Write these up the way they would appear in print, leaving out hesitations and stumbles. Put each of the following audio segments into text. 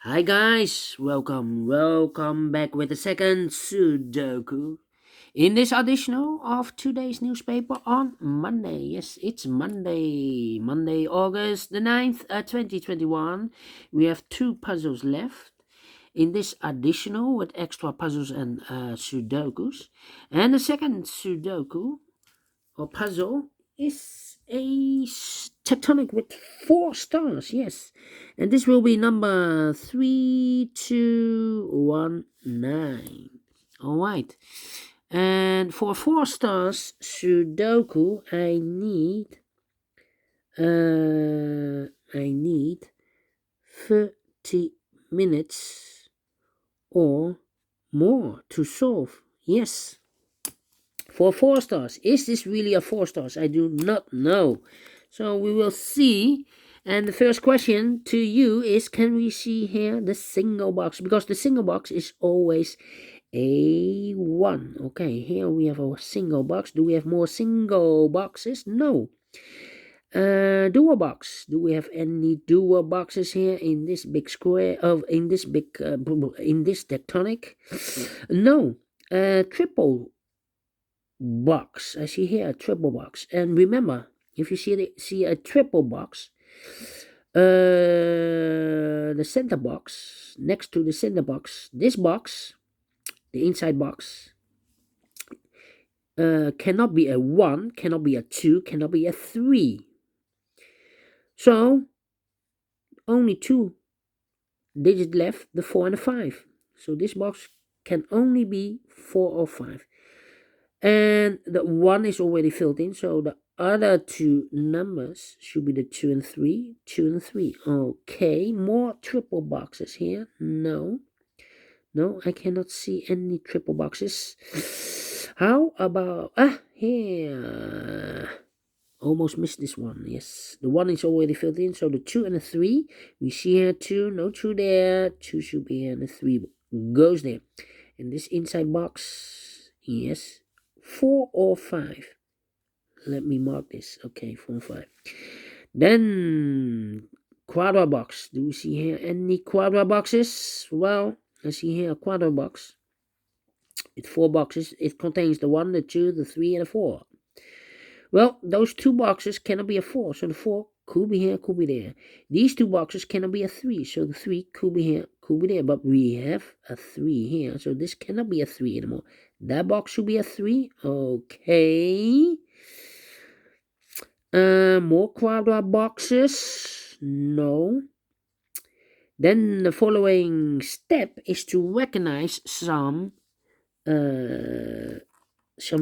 Hi guys, welcome back with the second Sudoku. In this additional of today's newspaper on Monday. Yes, it's Monday, August the 9th, 2021. We have two puzzles left in this additional with extra puzzles and Sudokus. And the second Sudoku or puzzle is tectonic with 4 stars. Yes, and this will be number 3219. All right, and for 4 stars Sudoku, I need 30 minutes or more to solve. Yes, for 4 stars. Is this really a 4 stars? I do not know. So we will see. And the first question to you is, can we see here the single box? Because the single box is always A1. Okay, here we have a single box. Do we have more single boxes? No. Dual box. Do we have any dual boxes here in this big square of in this tectonic? No. Triple box. I see here a triple box. And remember, if you see a triple box, the center box, next to the center box, this box, the inside box, cannot be a 1, cannot be a 2, cannot be a 3. So only 2 digits left, the 4 and the 5. So this box can only be 4 or 5. And the 1 is already filled in, so the other two numbers should be the 2 and 3. 2 and 3. Okay, more triple boxes here. No, I cannot see any triple boxes. How about here? Almost missed this one. Yes, the 1 is already filled in, so the 2 and the 3. We see here 2, no 2 there. 2 should be here, and the 3 goes there. And this inside box, yes, 4 or 5. Let me mark this. Okay, 4 or 5. Then quadra box. Do we see here any quadra boxes? Well, I see here a quadra box with 4 boxes. It contains the 1, the 2, the 3, and the 4. Well, those 2 boxes cannot be a 4, so the 4 could be here, could be there. These 2 boxes cannot be a 3, so the 3 could be here, could be there. But we have a 3 here, so this cannot be a 3 anymore. That box should be a 3. Okay. More quadra boxes? No. Then the following step is to recognize some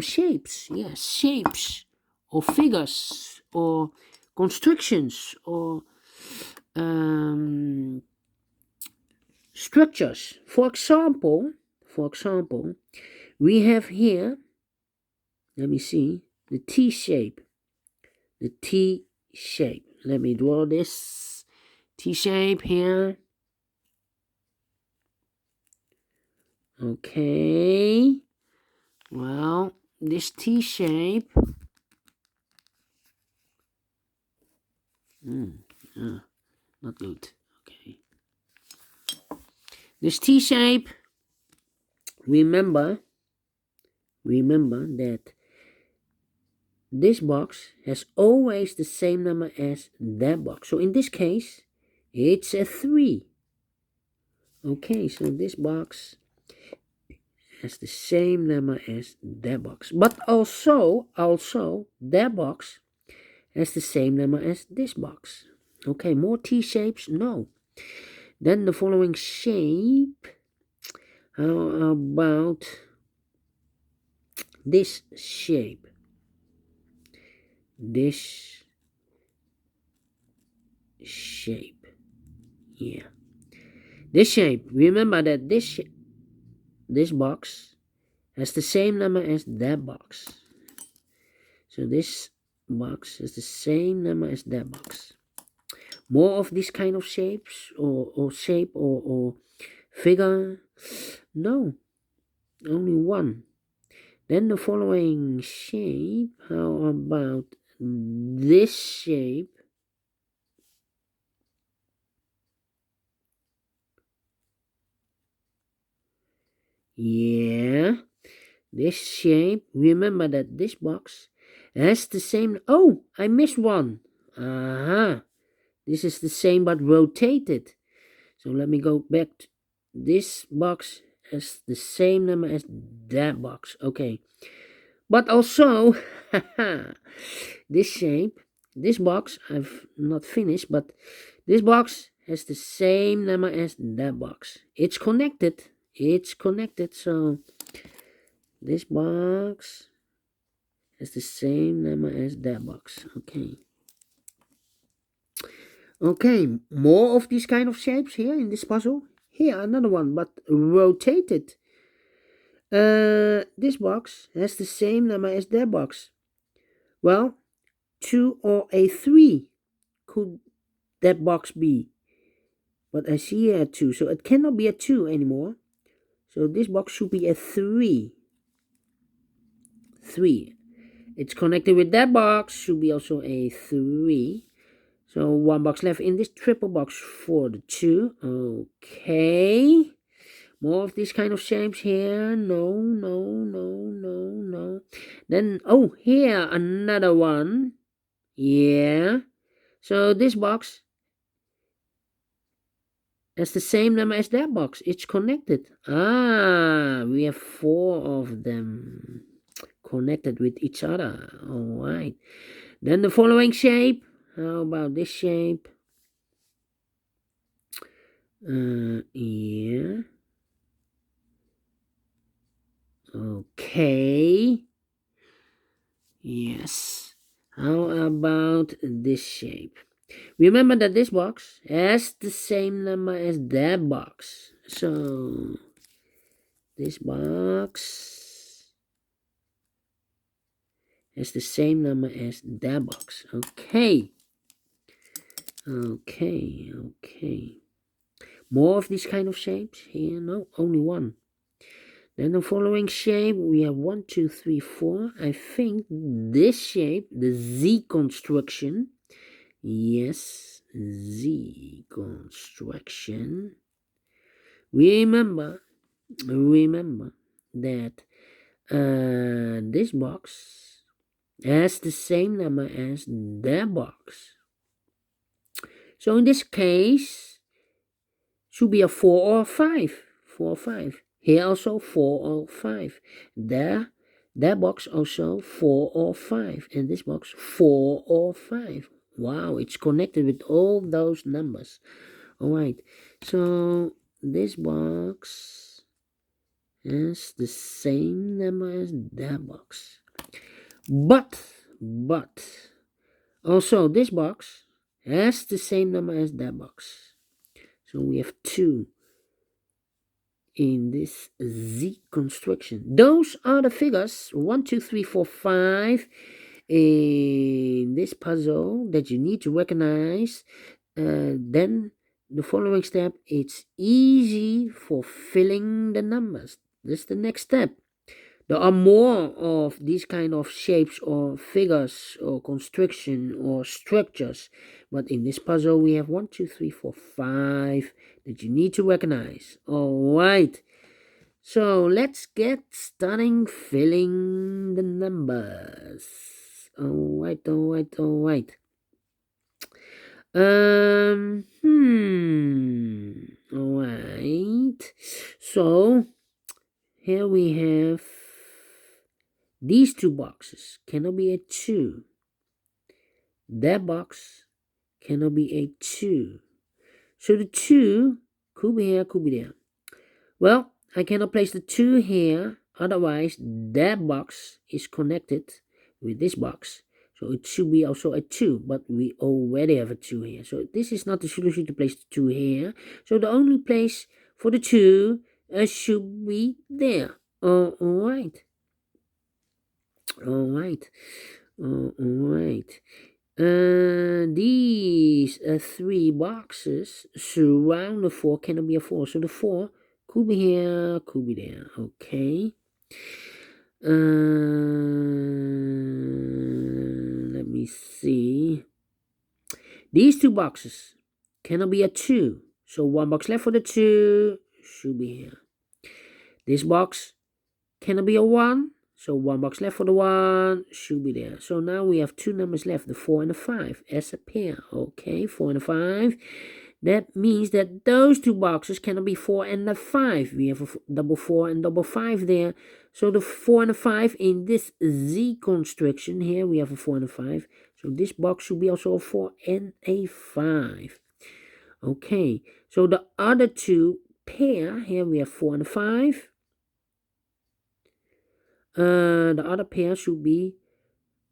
shapes. Yes, shapes or figures or constructions or structures. For example, we have here, let me see, the T shape. The T shape. Let me draw this T shape here. Okay. Well, this T shape. Not good. Okay. This T shape. Remember that this box has always the same number as that box. So in this case, it's a 3. Okay, so this box has the same number as that box. But also that box has the same number as this box. Okay, more T shapes? No. Then the following shape. How about this shape? This shape. Yeah. This shape. Remember that this box has the same number as that box. So this box has the same number as that box. More of this kind of shapes or shape or figure? No. Only 1. Then the following shape. How about this shape? Yeah, this shape. Remember that this box has the same. Oh, I missed one. This is the same but rotated. So let me go back. This box has the same number as that box. Okay. But also, this shape, this box, I've not finished, but this box has the same number as that box. It's connected. It's connected. So this box has the same number as that box. Okay. Okay, more of these kind of shapes here in this puzzle. Here, another one, but rotated. This box has the same number as that box. Well, 2 or a 3 could that box be? But I see here a 2, so it cannot be a 2 anymore. So this box should be a 3. 3. It's connected with that box, should be also a 3. So one box left in this triple box for the 2. Okay. More of these kind of shapes here. No. Then, oh, here, another one. Yeah. So this box has the same number as that box. It's connected. We have 4 of them connected with each other. All right. Then the following shape. How about this shape? Yeah. Okay. Yes. How about this shape? Remember that this box has the same number as that box. So this box has the same number as that box. Okay. More of these kind of shapes here? No, only one. Then the following shape, we have 1, 2, 3, 4. I think this shape, the Z construction. Yes, Z construction. Remember that this box has the same number as that box. So in this case, should be a 4 or 5. 4 or 5. Here also 4 or 5. There, that box also 4 or 5. And this box 4 or 5. Wow, it's connected with all those numbers. Alright, so this box has the same number as that box. But, also this box has the same number as that box. So we have 2 in this Z construction. Those are the figures 1, 2, 3, 4, 5 in this puzzle that you need to recognize. Then the following step, it's easy for filling the numbers. That's the next step. There are more of these kind of shapes or figures or construction or structures. But in this puzzle, we have 1, 2, 3, 4, 5 that you need to recognize. All right. So let's get starting filling the numbers. All right. All right. So here we have these 2 boxes. Cannot be a 2. That box cannot be a 2. So the 2 could be here, could be there. Well, I cannot place the 2 here. Otherwise, that box is connected with this box. So it should be also a 2. But we already have a 2 here. So this is not the solution to place the 2 here. So the only place for the 2 should be there. Alright. These 3 boxes surround the 4, cannot be a 4. So the 4 could be here, could be there. Okay. Let me see. These 2 boxes cannot be a 2. So 1 box left for the 2 should be here. This box cannot be a 1. So 1 box left for the 1 should be there. So now we have 2 numbers left, the 4 and the 5 as a pair. Okay, 4 and a 5. That means that those 2 boxes cannot be 4 and a 5. We have a double 4 and double 5 there. So the 4 and a 5 in this Z construction here, we have a 4 and a 5. So this box should be also a 4 and a 5. Okay, so the other 2 pair, here we have 4 and a 5. The other pair should be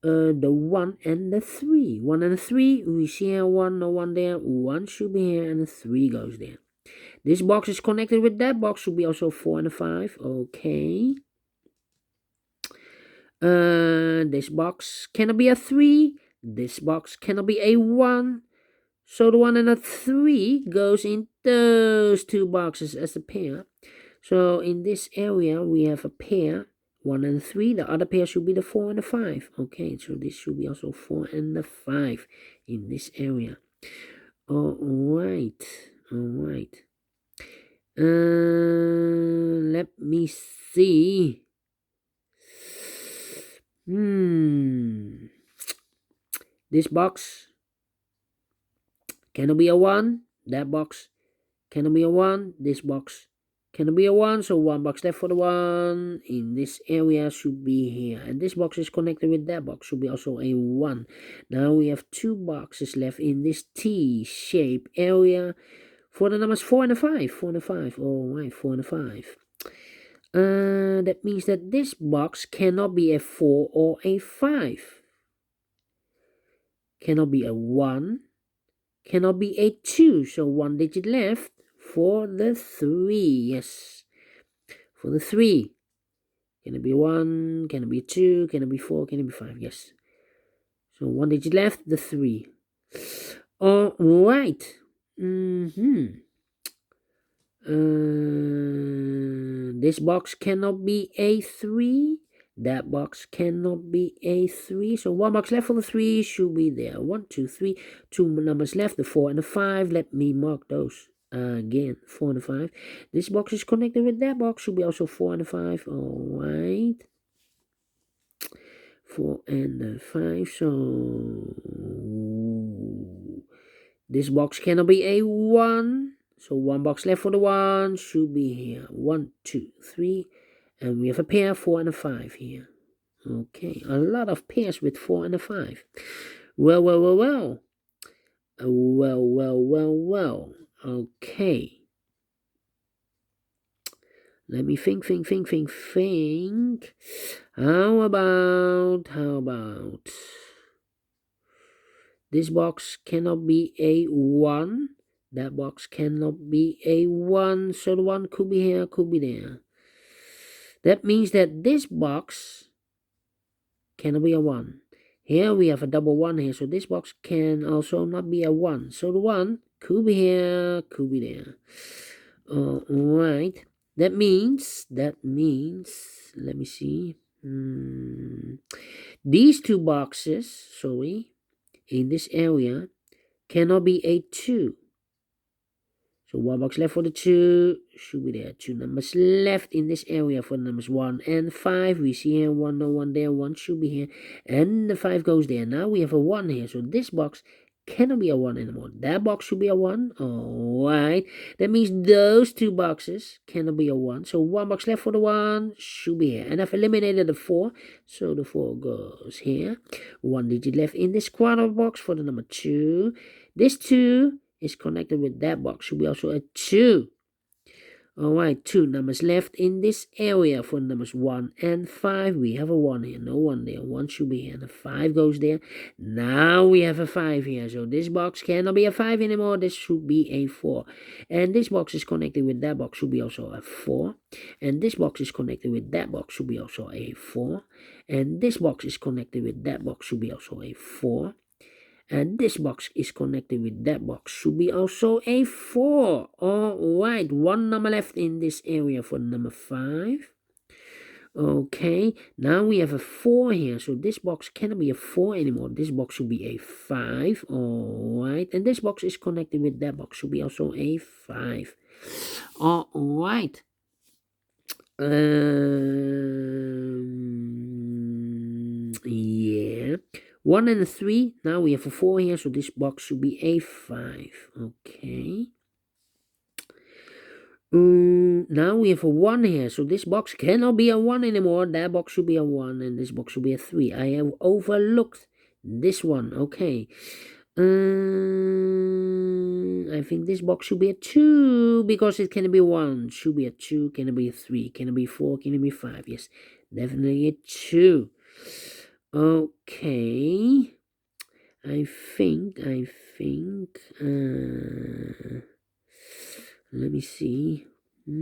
the 1 and the 3. 1 and the 3, we see here 1, no 1 there. 1 should be here and the 3 goes there. This box is connected with that box, should be also 4 and a 5. Okay. This box cannot be a 3. This box cannot be a 1. So the 1 and the 3 goes in those 2 boxes as a pair. So in this area, we have a pair. 1 and 3, the other pair should be the 4 and the 5. Okay, so this should be also 4 and the 5 in this area. Alright. Let me see. This box cannot be a 1. That box cannot be a 1. This box cannot be a 1, so 1 box left for the 1 in this area should be here. And this box is connected with that box, should be also a 1. Now we have 2 boxes left in this T-shape area for the numbers 4 and a 5. 4 and a 5. Alright, 4 and a 5. That means that this box cannot be a 4 or a 5. Cannot be a 1. Cannot be a 2. So 1 digit left for the 3. Yes. For the 3. Can it be 1? Can it be 2? Can it be 4? Can it be 5? Yes. So 1 digit left, the 3. Alright. This box cannot be a 3. That box cannot be a 3. So 1 box left for the 3 should be there. 1, 2, 3. 2 numbers left, the 4 and the 5. Let me mark those again. 4 and the 5. This box is connected with that box. Should be also 4 and the 5. Alright. 4 and the 5. So this box cannot be a 1. So 1 box left for the 1 should be here. 1, 2, 3. And we have a pair, 4 and a 5 here. Okay, a lot of pairs with 4 and a 5. Well. Okay. Let me think. How about this box cannot be a 1. That box cannot be a 1. So the 1 could be here, could be there. That means that this box cannot be a 1. Here we have a double 1 here, so this box can also not be a 1. So the 1 could be here, could be there. Alright. That means, let me see. These 2 boxes, in this area, cannot be a 2. So 1 box left for the 2 should be there. 2 numbers left in this area for the numbers 1 and 5. We see here 1, no 1 there. 1 should be here. And the 5 goes there. Now we have a 1 here. So this box cannot be a 1 anymore. That box should be a 1. Alright. That means those 2 boxes cannot be a 1. So 1 box left for the 1 should be here. And I've eliminated the 4. So the 4 goes here. 1 digit left in this quarter box for the number 2. This 2 is connected with that box. Should be also a 2. Alright, 2 numbers left in this area for numbers 1 and 5. We have a 1 here, no 1 there. 1 should be here, and the 5 goes there. Now we have a 5 here. So this box cannot be a 5 anymore. This should be a 4. And this box is connected with that box. Should be also a 4. And this box is connected with that box. Should be also a 4. And this box is connected with that box. Should be also a 4. And this box is connected with that box. Should be also a 4. Alright, 1 number left in this area for number 5. Okay, now we have a 4 here. So this box cannot be a 4 anymore. This box should be a 5. Alright, and this box is connected with that box. Should be also a 5. Alright. Yeah. 1 and a 3. Now we have a 4 here, so this box should be a 5. Okay. Now we have a 1 here, so this box cannot be a 1 anymore. That box should be a 1, and this box should be a 3. I have overlooked this one. Okay. I think this box should be a 2, because it can be 1. Should be a 2, can it be a 3, can it be 4, can it be 5? Yes, definitely a 2. Okay. I think, let me see. 4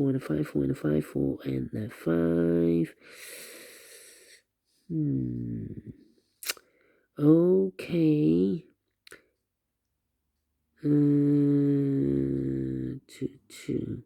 and a 5, 4 and a 5, 4 and a 5. Okay. 2, 2.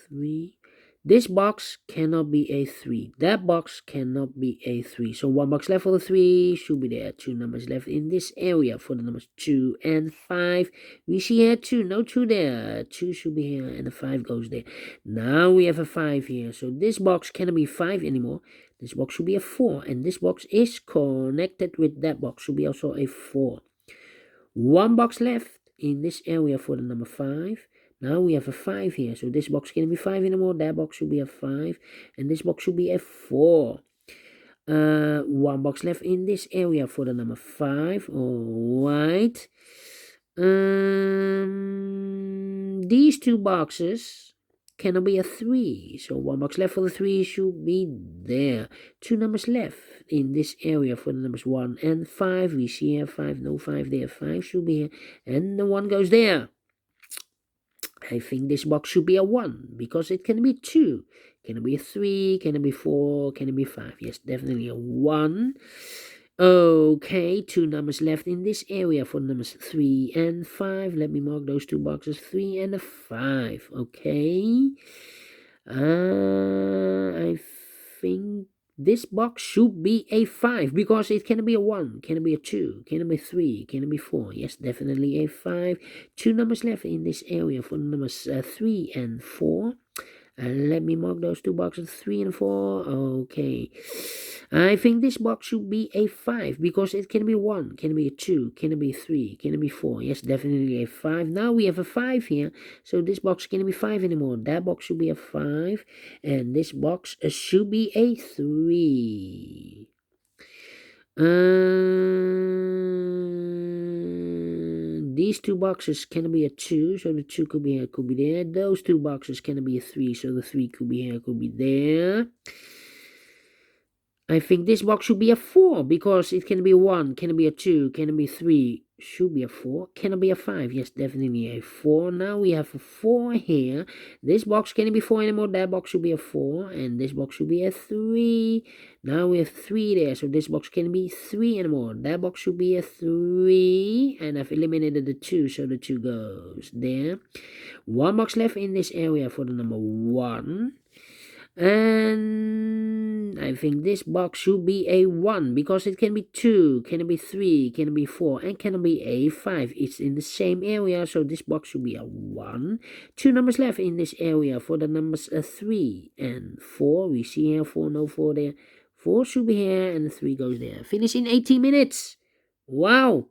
3. This box cannot be a 3. That box cannot be a 3. So 1 box left for the 3 should be there. 2 numbers left in this area for the numbers 2 and 5. We see here 2. No 2 there. 2 should be here and the 5 goes there. Now we have a 5 here. So this box cannot be 5 anymore. This box should be a 4. And this box is connected with that box. Should be also a 4. 1 box left in this area for the number 5. Now we have a 5 here, so this box can't be 5 anymore. That box should be a 5, and this box should be a 4. 1 box left in this area for the number 5. Alright. These 2 boxes cannot be a 3, so 1 box left for the 3 should be there. 2 numbers left in this area for the numbers 1 and 5. We see here 5, no 5 there. 5 should be here, and the 1 goes there. I think this box should be a 1, because it can be 2. Can it be a 3? Can it be 4? Can it be 5? Yes, definitely a 1. Okay, 2 numbers left in this area for numbers 3 and 5. Let me mark those 2 boxes, 3 and a 5. Okay. I think this box should be a 5, because it can be a 1, can it be a 2, can it be 3, can it be 4? Yes, definitely a 5. 2 numbers left in this area for numbers 3 and 4. Let me mark those 2 boxes, 3 and 4. Okay. I think this box should be a 5, because it can be 1, can it be a 2, can it be 3, can it be 4? Yes, definitely a 5. Now we have a 5 here, so this box can't be 5 anymore. That box should be a 5, and this box should be a 3. These 2 boxes can be a 2, so the 2 could be here, could be there. Those 2 boxes can be a 3, so the 3 could be here, could be there. I think this box should be a 4, because it can be 1, can it be a 2, can it be 3, should be a 4, can it be a 5? Yes, definitely a 4. Now we have a 4 here. This box can't be 4 anymore. That box should be a 4, and this box should be a 3. Now we have 3 there, so this box can't be 3 anymore. That box should be a 3, and I've eliminated the 2, so the 2 goes there. 1 box left in this area for the number 1. And I think this box should be a 1, because it can be 2, can it be 3, can it be 4, and can it be a 5. It's in the same area, so this box should be a 1. 2 numbers left in this area for the numbers 3 and 4. We see here 4, no 4 there. 4 should be here, and the 3 goes there. Finish in 18 minutes. Wow,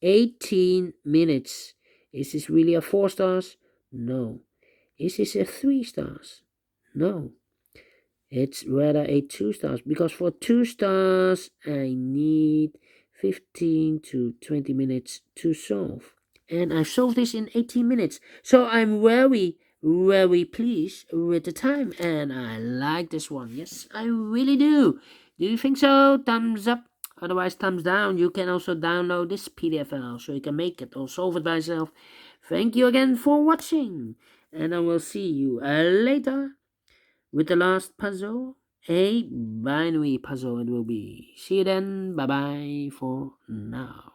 18 minutes. Is this really a 4 stars? No. Is this a 3 stars? No. It's rather a 2 stars, because for 2 stars I need 15 to 20 minutes to solve, and I've solved this in 18 minutes, so I'm very pleased with the time, and I like this one. Yes, I really do. Do you think so? Thumbs up, otherwise thumbs down. You can also download this PDF file so you can make it or solve it by yourself. Thank you again for watching, and I will see you later with the last puzzle, a binary puzzle it will be. See you then. Bye bye for now.